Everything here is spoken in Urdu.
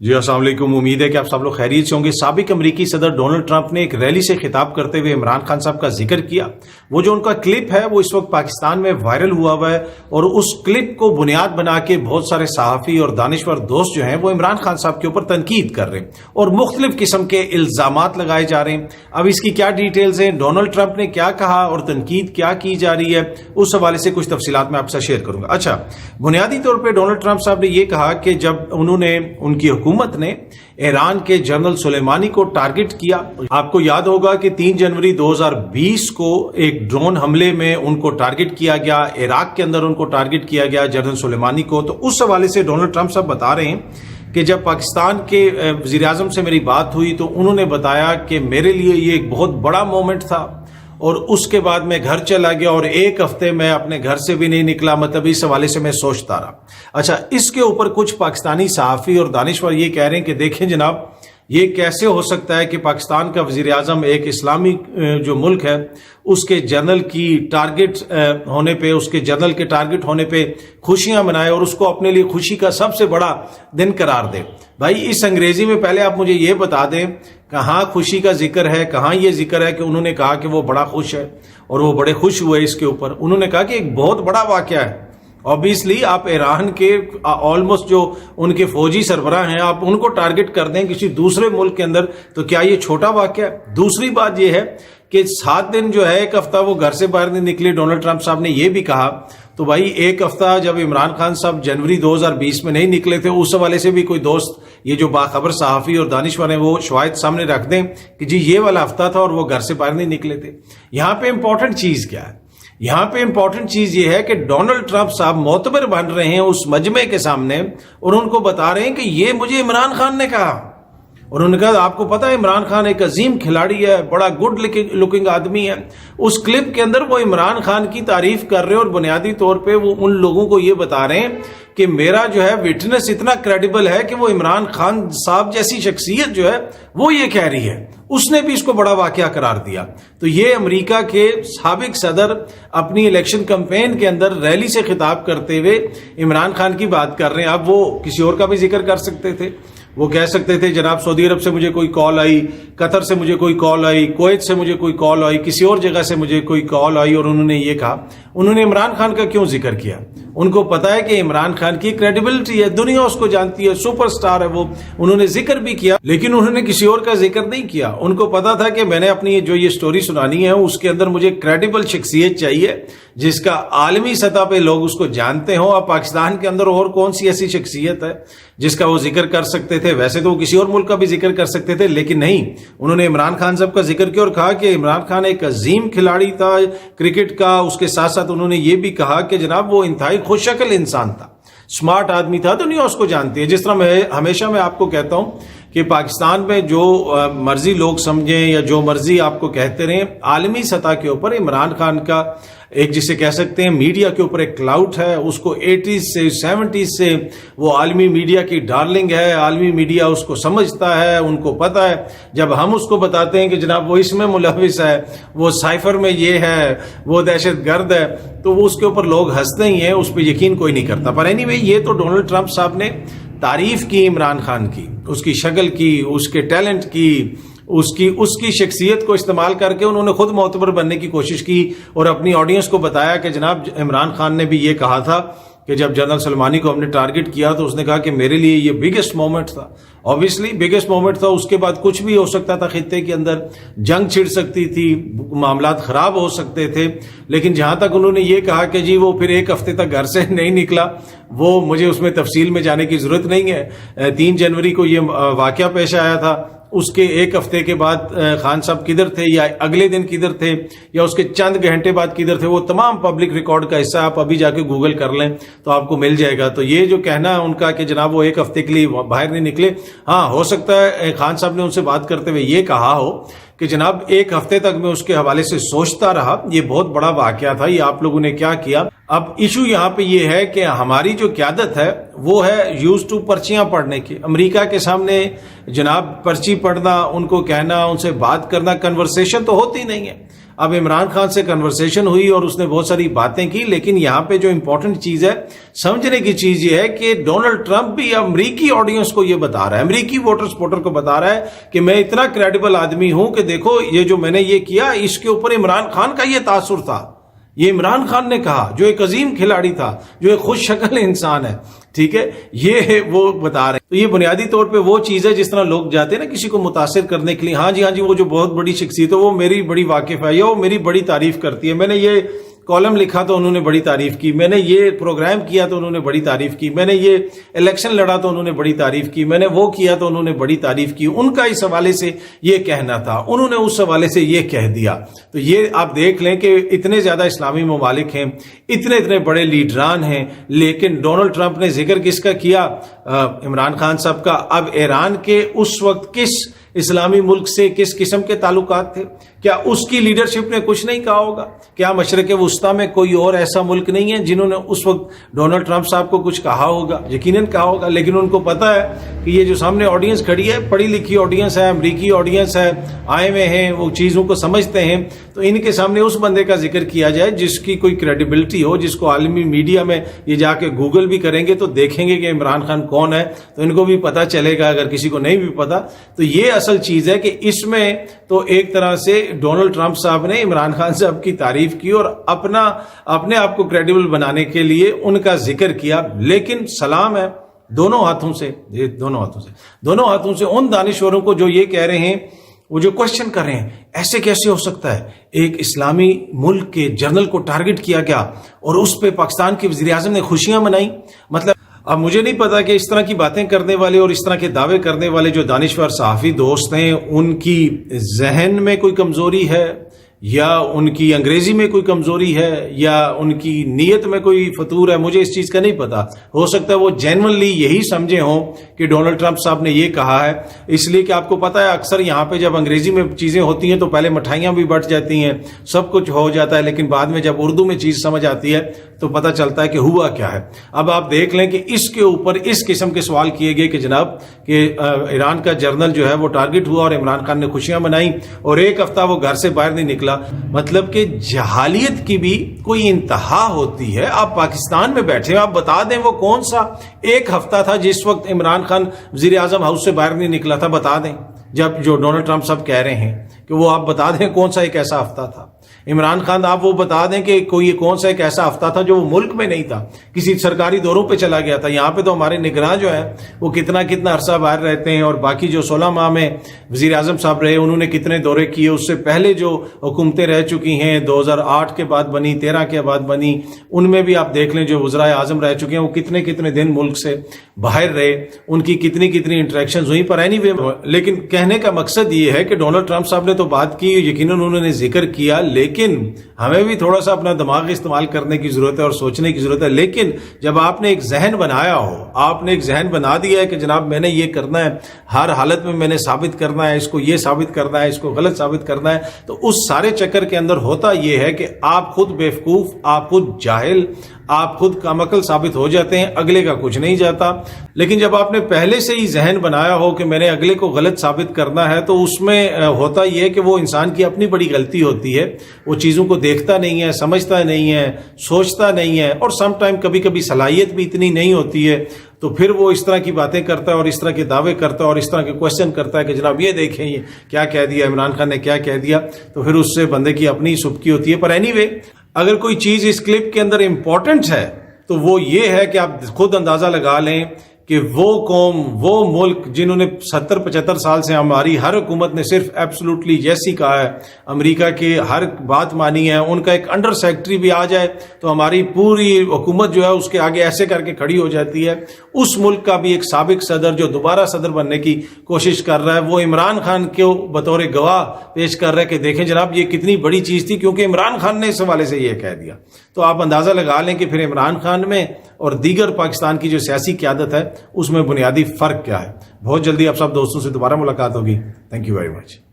جی السلام علیکم، امید ہے کہ آپ سب لوگ خیریت سے ہوں گے۔ سابق امریکی صدر ڈونلڈ ٹرمپ نے ایک ریلی سے خطاب کرتے ہوئے عمران خان صاحب کا ذکر کیا۔ وہ جو ان کا کلپ ہے وہ اس وقت پاکستان میں وائرل ہوا ہے، اور اس کلپ کو بنیاد بنا کے بہت سارے صحافی اور دانشور دوست جو ہیں وہ عمران خان صاحب کے اوپر تنقید کر رہے ہیں اور مختلف قسم کے الزامات لگائے جا رہے ہیں۔ اب اس کی کیا ڈیٹیلز ہیں، ڈونلڈ ٹرمپ نے کیا کہا اور تنقید کیا کی جا رہی ہے، اس حوالے سے کچھ تفصیلات میں آپ سے شیئر کروں گا۔ اچھا، بنیادی طور پہ ڈونلڈ ٹرمپ صاحب نے یہ کہا کہ جب ان کی حکومت نے ایران کے جنرل سلیمانی کو ٹارگٹ کیا، آپ کو یاد ہوگا کہ 3 جنوری 2020 کو ایک ڈرون حملے میں ان کو ٹارگٹ کیا گیا، عراق کے اندر ان کو ٹارگٹ کیا گیا جنرل سلیمانی کو۔ تو اس حوالے سے ڈونلڈ ٹرمپ صاحب بتا رہے ہیں کہ جب پاکستان کے وزیر اعظم سے میری بات ہوئی تو انہوں نے بتایا کہ میرے لیے یہ ایک بہت بڑا مومنٹ تھا، اور اس کے بعد میں گھر چلا گیا اور 1 ہفتے میں اپنے گھر سے بھی نہیں نکلا۔ مطلب اس حوالے سے میں سوچتا رہا۔ اچھا، اس کے اوپر کچھ پاکستانی صحافی اور دانشور یہ کہہ رہے ہیں کہ دیکھیں جناب، یہ کیسے ہو سکتا ہے کہ پاکستان کا وزیر اعظم ایک اسلامی جو ملک ہے اس کے جنرل کی ٹارگٹ ہونے پہ، اس کے جنرل کے ٹارگٹ ہونے پہ خوشیاں منائے اور اس کو اپنے لیے خوشی کا سب سے بڑا دن قرار دے۔ بھائی، اس انگریزی میں پہلے آپ مجھے یہ بتا دیں کہاں خوشی کا ذکر ہے، کہاں یہ ذکر ہے کہ انہوں نے کہا کہ وہ بڑا خوش ہے اور وہ بڑے خوش ہوئے اس کے اوپر۔ انہوں نے کہا کہ ایک بہت بڑا واقعہ ہے۔ obviously آپ ایران کے آلموسٹ جو ان کے فوجی سربراہ ہیں، آپ ان کو ٹارگٹ کر دیں کسی دوسرے ملک کے اندر، تو کیا یہ چھوٹا واقعہ ہے؟ دوسری بات یہ ہے کہ 7 دن جو ہے، 1 ہفتہ وہ گھر سے باہر نہیں نکلے۔ ڈونلڈ ٹرمپ صاحب نے یہ بھی کہا، تو بھائی 1 ہفتہ جب عمران خان صاحب جنوری 2020 میں نہیں نکلے تھے، اس حوالے سے بھی کوئی دوست، یہ جو باخبر صحافی اور دانشور ہیں، وہ شواہد سامنے رکھ دیں کہ جی یہ والا ہفتہ تھا اور وہ گھر سے باہر نہیں نکلے تھے۔ یہاں پہ امپورٹنٹ چیز کیا ہے؟ یہاں پہ امپورٹنٹ چیز یہ ہے کہ ڈونلڈ ٹرمپ صاحب معتبر بن رہے ہیں اس مجمع کے سامنے، اور ان کو بتا رہے ہیں کہ یہ مجھے عمران خان نے کہا۔ اور انہوں نے کہا آپ کو پتا ہے عمران خان ایک عظیم کھلاڑی ہے، بڑا گڈ لکنگ آدمی ہے۔ اس کلپ کے اندر وہ عمران خان کی تعریف کر رہے ہیں، اور بنیادی طور پہ وہ ان لوگوں کو یہ بتا رہے ہیں کہ میرا جو ہے وٹنس اتنا کریڈیبل ہے کہ وہ عمران خان صاحب جیسی شخصیت جو ہے وہ یہ کہہ رہی ہے۔ اس نے بھی اس کو بڑا واقعہ قرار دیا۔ تو یہ امریکہ کے سابق صدر اپنی الیکشن کمپین کے اندر ریلی سے خطاب کرتے ہوئے عمران خان کی بات کر رہے ہیں۔ اب وہ کسی اور کا بھی ذکر کر سکتے تھے، وہ کہہ سکتے تھے جناب سعودی عرب سے مجھے کوئی کال آئی، قطر سے مجھے کوئی کال آئی، کویت سے مجھے کوئی کال آئی، کسی اور جگہ سے مجھے کوئی کال آئی، اور انہوں نے یہ کہا۔ انہوں نے عمران خان کا کیوں ذکر کیا؟ ان کو پتا ہے کہ عمران خان کی کریڈیبلٹی ہے، دنیا اس کو جانتی ہے، سپر سٹار ہے وہ۔ انہوں نے ذکر بھی کیا، لیکن انہوں نے کسی اور کا ذکر نہیں کیا۔ ان کو پتا تھا کہ میں نے اپنی جو یہ سٹوری سنانی ہے اس کے اندر مجھے کریڈیبل شخصیت چاہیے جس کا عالمی سطح پہ لوگ اس کو جانتے ہوں۔ اب پاکستان کے اندر اور کون سی ایسی شخصیت ہے جس کا وہ ذکر کر سکتے تھے؟ ویسے تو وہ کسی اور ملک کا بھی ذکر کر سکتے تھے، لیکن نہیں، انہوں نے عمران خان صاحب کا ذکر کیا اور کہا کہ عمران خان ایک عظیم کھلاڑی تھا کرکٹ کا۔ اس کے ساتھ ساتھ انہوں نے یہ بھی کہا کہ جناب وہ انتہائی خوش شکل انسان تھا، سمارٹ آدمی تھا، دنیا اس کو جانتی ہے۔ جس طرح ہمیشہ میں آپ کو کہتا ہوں کہ پاکستان میں جو مرضی لوگ سمجھیں یا جو مرضی آپ کو کہتے رہیں، عالمی سطح کے اوپر عمران خان کا ایک جسے کہہ سکتے ہیں میڈیا کے اوپر ایک کلاؤٹ ہے۔ اس کو 80s سے 70s سے وہ عالمی میڈیا کی ڈارلنگ ہے، عالمی میڈیا اس کو سمجھتا ہے، ان کو پتا ہے۔ جب ہم اس کو بتاتے ہیں کہ جناب وہ اس میں ملوث ہے، وہ سائفر میں یہ ہے، وہ دہشت گرد ہے، تو وہ اس کے اوپر لوگ ہنستے ہی ہیں، اس پہ یقین کوئی نہیں کرتا۔ پر اینی وے، یہ تو ڈونلڈ ٹرمپ صاحب نے تعریف کی عمران خان کی، اس کی شکل کی، اس کے ٹیلنٹ کی، اس کی شخصیت کو استعمال کر کے انہوں نے خود معتبر بننے کی کوشش کی، اور اپنی آڈینس کو بتایا کہ جناب عمران خان نے بھی یہ کہا تھا کہ جب جنرل سلیمانی کو ہم نے ٹارگٹ کیا تو اس نے کہا کہ میرے لیے یہ بگیسٹ مومنٹ تھا۔ obviously بگیسٹ مومنٹ تھا، اس کے بعد کچھ بھی ہو سکتا تھا، خطے کے اندر جنگ چھڑ سکتی تھی، معاملات خراب ہو سکتے تھے، لیکن جہاں تک انہوں نے یہ کہا کہ جی وہ پھر 1 ہفتے تک گھر سے نہیں نکلا، وہ مجھے اس میں تفصیل میں جانے کی ضرورت نہیں ہے۔ 3 جنوری کو یہ واقعہ پیش آیا تھا، اس کے 1 ہفتے کے بعد خان صاحب کدھر تھے، یا اگلے دن کدھر تھے، یا اس کے چند گھنٹے بعد کدھر تھے، وہ تمام پبلک ریکارڈ کا حصہ آپ ابھی جا کے گوگل کر لیں تو آپ کو مل جائے گا۔ تو یہ جو کہنا ہے ان کا کہ جناب وہ 1 ہفتے کے لیے باہر نہیں نکلے، ہاں ہو سکتا ہے خان صاحب نے ان سے بات کرتے ہوئے یہ کہا ہو کہ جناب 1 ہفتے تک میں اس کے حوالے سے سوچتا رہا، یہ بہت بڑا واقعہ تھا، یہ آپ لوگوں نے کیا کیا۔ اب ایشو یہاں پہ یہ ہے کہ ہماری جو قیادت ہے وہ ہے یوز ٹو پرچیاں پڑھنے کی۔ امریکہ کے سامنے جناب پرچی پڑھنا، ان کو کہنا، ان سے بات کرنا، کنورسیشن تو ہوتی نہیں ہے۔ اب عمران خان سے کنورسیشن ہوئی اور اس نے بہت ساری باتیں کی، لیکن یہاں پہ جو امپورٹنٹ چیز ہے سمجھنے کی چیز یہ ہے کہ ڈونلڈ ٹرمپ بھی امریکی آڈینس کو یہ بتا رہا ہے، امریکی ووٹر سپورٹر کو بتا رہا ہے کہ میں اتنا کریڈیبل آدمی ہوں کہ دیکھو یہ جو میں نے یہ کیا اس کے اوپر عمران خان کا یہ تاثر تھا، یہ عمران خان نے کہا جو ایک عظیم کھلاڑی تھا، جو ایک خوش شکل انسان ہے، ٹھیک ہے، یہ وہ بتا رہے ہیں۔ تو یہ بنیادی طور پہ وہ چیز ہے جس طرح لوگ جاتے ہیں نا کسی کو متاثر کرنے کے لیے، ہاں جی وہ جو بہت بڑی شخصیت ہے وہ میری بڑی واقف ہے یا وہ میری بڑی تعریف کرتی ہے، میں نے یہ کالم لکھا تو انہوں نے بڑی تعریف کی، میں نے یہ پروگرام کیا تو انہوں نے بڑی تعریف کی، میں نے یہ الیکشن لڑا تو انہوں نے بڑی تعریف کی، میں نے وہ کیا تو انہوں نے بڑی تعریف کی، ان کا اس حوالے سے یہ کہنا تھا، انہوں نے اس حوالے سے یہ کہہ دیا۔ تو یہ آپ دیکھ لیں کہ اتنے زیادہ اسلامی ممالک ہیں، اتنے بڑے لیڈران ہیں، لیکن ڈونلڈ ٹرمپ نے ذکر کس کا کیا؟ عمران خان صاحب کا۔ اب ایران کے اس وقت کس اسلامی ملک سے کس قسم کے تعلقات تھے؟ کیا اس کی لیڈرشپ نے کچھ نہیں کہا ہوگا؟ کیا مشرق وسطیٰ میں کوئی اور ایسا ملک نہیں ہے جنہوں نے اس وقت ڈونلڈ ٹرمپ صاحب کو کچھ کہا ہوگا؟ یقیناً کہا ہوگا، لیکن ان کو پتا ہے کہ یہ جو سامنے آڈینس کھڑی ہے پڑھی لکھی آڈینس ہے، امریکی آڈینس ہے، آئے ہوئے ہیں، وہ چیزوں کو سمجھتے ہیں، تو ان کے سامنے اس بندے کا ذکر کیا جائے جس کی کوئی کریڈیبلٹی ہو، جس کو عالمی میڈیا میں یہ جا کے گوگل بھی کریں گے تو دیکھیں گے کہ عمران خان کون ہے، تو ان کو بھی پتا چلے گا، اگر کسی کو نہیں بھی پتا تو یہ اصل چیز ہے کہ اس میں تو ایک طرح سے ڈونلڈ ٹرمپ صاحب نے عمران خان صاحب کی تعریف کی اور اپنے آپ کو کریڈیبل بنانے کے لیے ان کا ذکر کیا، لیکن سلام ہے دونوں ہاتھوں سے ان دانشوروں کو جو یہ کہہ رہے ہیں، وہ جو کوشچن کر رہے ہیں ایسے کیسے ہو سکتا ہے ایک اسلامی ملک کے جنرل کو ٹارگٹ کیا گیا اور اس پہ پاکستان کے وزیر اعظم نے خوشیاں منائی۔ مطلب اب مجھے نہیں پتا کہ اس طرح کی باتیں کرنے والے اور اس طرح کے دعوے کرنے والے جو دانشور صحافی دوست ہیں ان کی ذہن میں کوئی کمزوری ہے یا ان کی انگریزی میں کوئی کمزوری ہے یا ان کی نیت میں کوئی فطور ہے، مجھے اس چیز کا نہیں پتا۔ ہو سکتا ہے وہ جینوئنلی یہی سمجھے ہوں کہ ڈونلڈ ٹرمپ صاحب نے یہ کہا ہے، اس لیے کہ آپ کو پتا ہے اکثر یہاں پہ جب انگریزی میں چیزیں ہوتی ہیں تو پہلے مٹھائیاں بھی بٹ جاتی ہیں، سب کچھ ہو جاتا ہے، لیکن بعد میں جب اردو میں چیز سمجھ آتی ہے تو پتہ چلتا ہے کہ ہوا کیا ہے۔ اب آپ دیکھ لیں کہ اس کے اوپر اس قسم کے سوال کیے گئے کہ جناب کہ ایران کا جنرل جو ہے وہ ٹارگٹ ہوا اور عمران خان نے خوشیاں منائیں اور ایک ہفتہ وہ گھر سے باہر نہیں نکلا۔ مطلب کہ جہالیت کی بھی کوئی انتہا ہوتی ہے۔ آپ پاکستان میں بیٹھے ہیں، آپ بتا دیں وہ کون سا ایک ہفتہ تھا جس وقت عمران خان وزیر اعظم ہاؤس سے باہر نہیں نکلا تھا، بتا دیں، جب جو ڈونلڈ ٹرمپ صاحب کہہ رہے ہیں کہ وہ آپ بتا دیں کون سا ایک ایسا ہفتہ تھا۔ عمران خان آپ وہ بتا دیں کہ کوئی کون سا ایک ایسا ہفتہ تھا جو وہ ملک میں نہیں تھا، کسی سرکاری دوروں پہ چلا گیا تھا۔ یہاں پہ تو ہمارے نگراں جو ہے وہ کتنا عرصہ باہر رہتے ہیں، اور باقی جو 16 ماہ میں وزیر اعظم صاحب رہے انہوں نے کتنے دورے کیے، اس سے پہلے جو حکومتیں رہ چکی ہیں 2008 کے بعد بنی، 13 کے بعد بنی، ان میں بھی آپ دیکھ لیں جو وزرائے اعظم رہ چکے ہیں وہ کتنے دن ملک سے باہر رہے، ان کی کتنی انٹریکشنز ہوئی۔ پر اینی وے، لیکن کہنے کا مقصد یہ ہے کہ ڈونلڈ ٹرمپ صاحب نے تو بات کی، یقیناً انہوں نے ذکر کیا، لیکن ہمیں بھی تھوڑا سا اپنا دماغ استعمال کرنے کی ضرورت ہے اور سوچنے کی ضرورت ہے۔ لیکن جب آپ نے ایک ذہن بنایا ہو، آپ نے ایک ذہن بنا دیا ہے کہ جناب میں نے یہ کرنا ہے، ہر حالت میں میں نے ثابت کرنا ہے، اس کو یہ ثابت کرنا ہے، اس کو غلط ثابت کرنا ہے، تو اس سارے چکر کے اندر ہوتا یہ ہے کہ آپ خود بیوقوف، آپ خود جاہل، آپ خود کم عقل ثابت ہو جاتے ہیں، اگلے کا کچھ نہیں جاتا۔ لیکن جب آپ نے پہلے سے ہی ذہن بنایا ہو کہ میں نے اگلے کو غلط ثابت کرنا ہے، تو اس میں ہوتا یہ ہے کہ وہ انسان کی اپنی بڑی غلطی ہوتی ہے، وہ چیزوں کو دیکھتا نہیں ہے، سمجھتا نہیں ہے، سوچتا نہیں ہے، اور سم ٹائم کبھی صلاحیت بھی اتنی نہیں ہوتی ہے، تو پھر وہ اس طرح کی باتیں کرتا ہے اور اس طرح کے دعوے کرتا ہے اور اس طرح کے کوشچن کرتا ہے کہ جناب یہ دیکھیں یہ کیا کہہ دیا عمران خان نے، کیا کہہ دیا، تو پھر اس سے بندے کی اپنی سبکی ہوتی ہے۔ پر اینی وے، اگر کوئی چیز اس کلپ کے اندر امپورٹنٹ ہے تو وہ یہ ہے کہ آپ خود اندازہ لگا لیں کہ وہ قوم، وہ ملک جنہوں نے 70-75 سال سے ہماری ہر حکومت نے صرف ایبسولوٹلی یس ہی کہا ہے، امریکہ کی ہر بات مانی ہے، ان کا ایک انڈر سیکرٹری بھی آ جائے تو ہماری پوری حکومت جو ہے اس کے آگے ایسے کر کے کھڑی ہو جاتی ہے۔ اس ملک کا بھی ایک سابق صدر جو دوبارہ صدر بننے کی کوشش کر رہا ہے، وہ عمران خان کو بطور گواہ پیش کر رہا ہے کہ دیکھیں جناب یہ کتنی بڑی چیز تھی، کیونکہ عمران خان نے اس حوالے سے یہ کہہ دیا۔ تو آپ اندازہ لگا لیں کہ پھر عمران خان میں اور دیگر پاکستان کی جو سیاسی قیادت ہے اس میں بنیادی فرق کیا ہے۔ بہت جلدی آپ سب دوستوں سے دوبارہ ملاقات ہوگی۔ Thank you very much.